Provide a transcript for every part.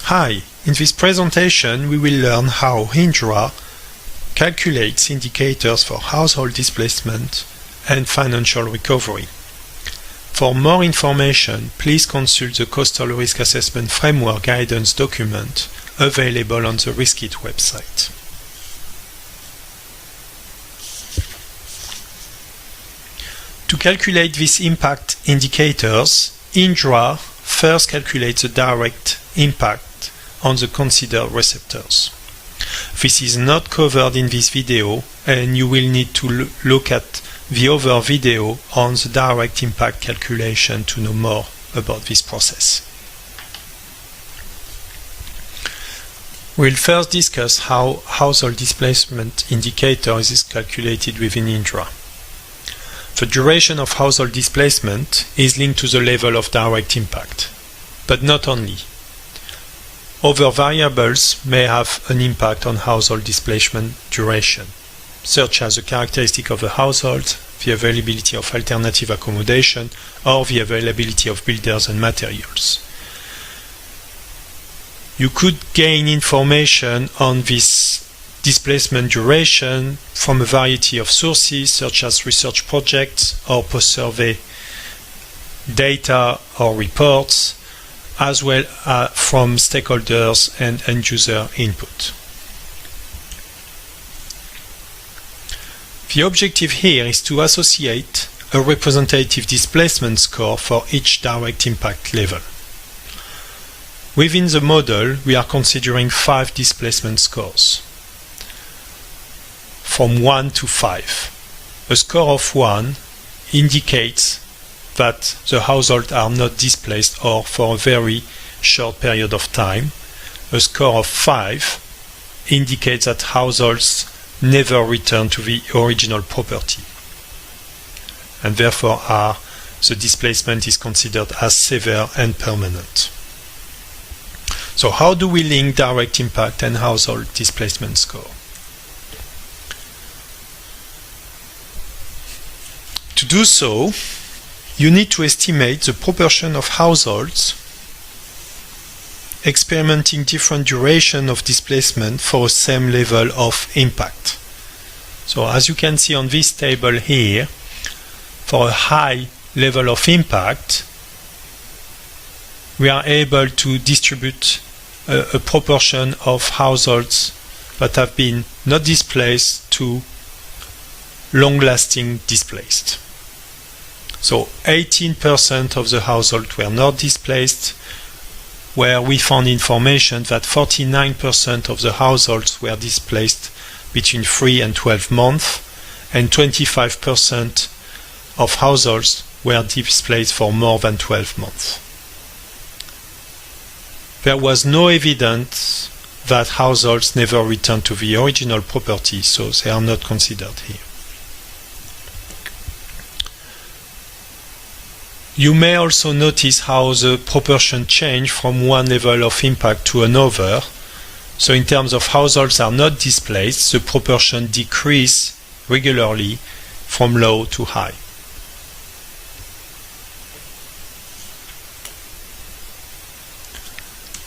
Hi, in this presentation we will learn how INDRA calculates indicators for household displacement and financial recovery. For more information, please consult the Coastal Risk Assessment Framework Guidance document available on the RISC-KIt website. To calculate these impact indicators, INDRA first calculates the direct impact on the considered receptors. This is not covered in this video, and you will need to look at the other video on the direct impact calculation to know more about this process. We'll first discuss how household displacement indicator is calculated within INDRA. The duration of household displacement is linked to the level of direct impact, but not only. Other variables may have an impact on household displacement duration, such as the characteristic of the household, the availability of alternative accommodation, or the availability of builders and materials. You could gain information on this displacement duration from a variety of sources, such as research projects or post-survey data or reports, as well as from stakeholders and end-user input. The objective here is to associate a representative displacement score for each direct impact level. Within the model, we are considering 5 displacement scores, from 1 to 5. A score of 1 indicates that the households are not displaced or for a very short period of time. A score of 5 indicates that households never return to the original property, and therefore the displacement is considered as severe and permanent. So how do we link direct impact and household displacement score? To do so, you need to estimate the proportion of households experimenting different duration of displacement for the same level of impact. So as you can see on this table here, for a high level of impact, we are able to distribute a proportion of households that have been not displaced to long-lasting displaced. So 18% of the households were not displaced, where we found information that 49% of the households were displaced between 3 and 12 months, and 25% of households were displaced for more than 12 months. There was no evidence that households never returned to the original property, so they are not considered here. You may also notice how the proportion changed from one level of impact to another. So in terms of households are not displaced, the proportion decreases regularly from low to high.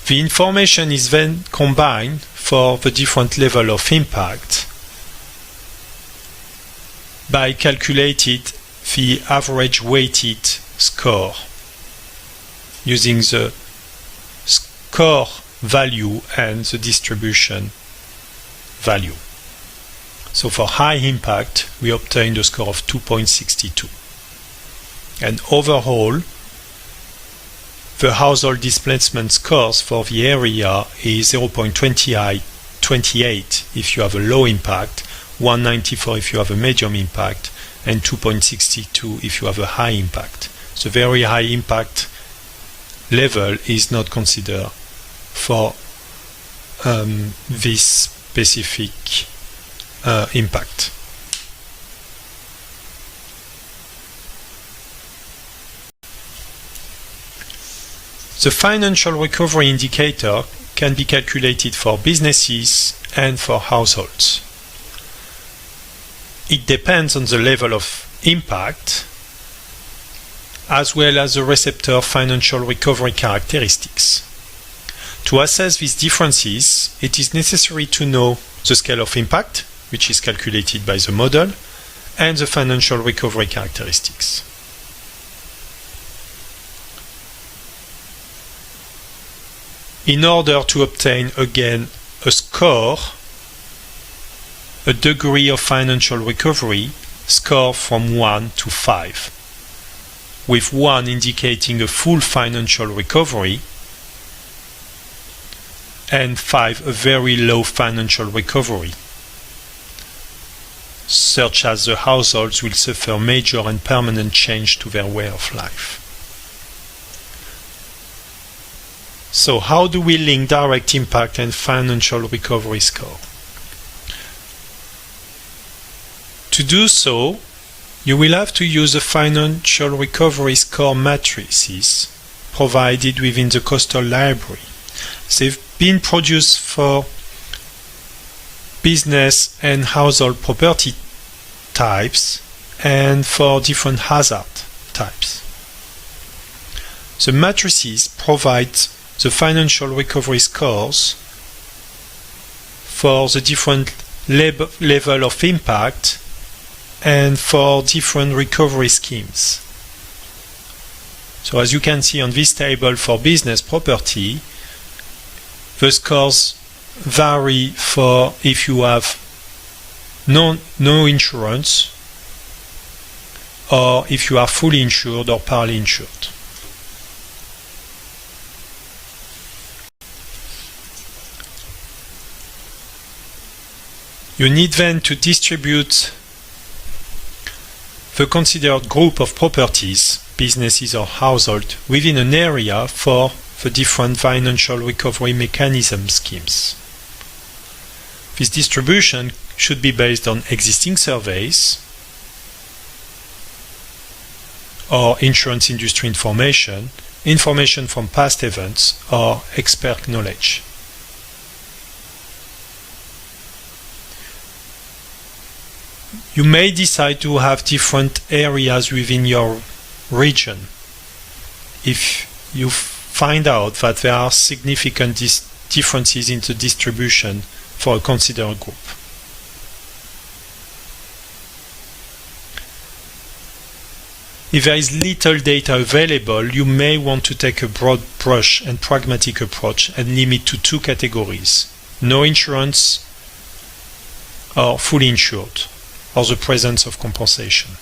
The information is then combined for the different level of impact by calculating the average weighted score using the score value and the distribution value. So for high impact, we obtained a score of 2.62. And overall, the household displacement scores for the area is 0.28 if you have a low impact, 194 if you have a medium impact, and 2.62 if you have a high impact. The very high impact level is not considered for this specific impact. The financial recovery indicator can be calculated for businesses and for households. It depends on the level of impact as well as the receptor financial recovery characteristics. To assess these differences, it is necessary to know the scale of impact, which is calculated by the model, and the financial recovery characteristics. In order to obtain again a score, a degree of financial recovery, score from 1 to 5, with 1 indicating a full financial recovery and 5 a very low financial recovery, such as the households will suffer major and permanent change to their way of life. So how do we link direct impact and financial recovery score? To do so, you will have to use the financial recovery score matrices provided within the coastal library. They've been produced for business and household property types and for different hazard types. The matrices provide the financial recovery scores for the different level of impact and for different recovery schemes. So as you can see on this table for business property, the scores vary for if you have no insurance or if you are fully insured or partly insured. You need then to distribute the considered group of properties, businesses or household, within an area for the different financial recovery mechanism schemes. This distribution should be based on existing surveys or insurance industry information, information from past events, or expert knowledge. You may decide to have different areas within your region if you find out that there are significant differences in the distribution for a considered group. If there is little data available, you may want to take a broad brush and pragmatic approach and limit to 2 categories: no insurance or fully insured, or the presence of compensation.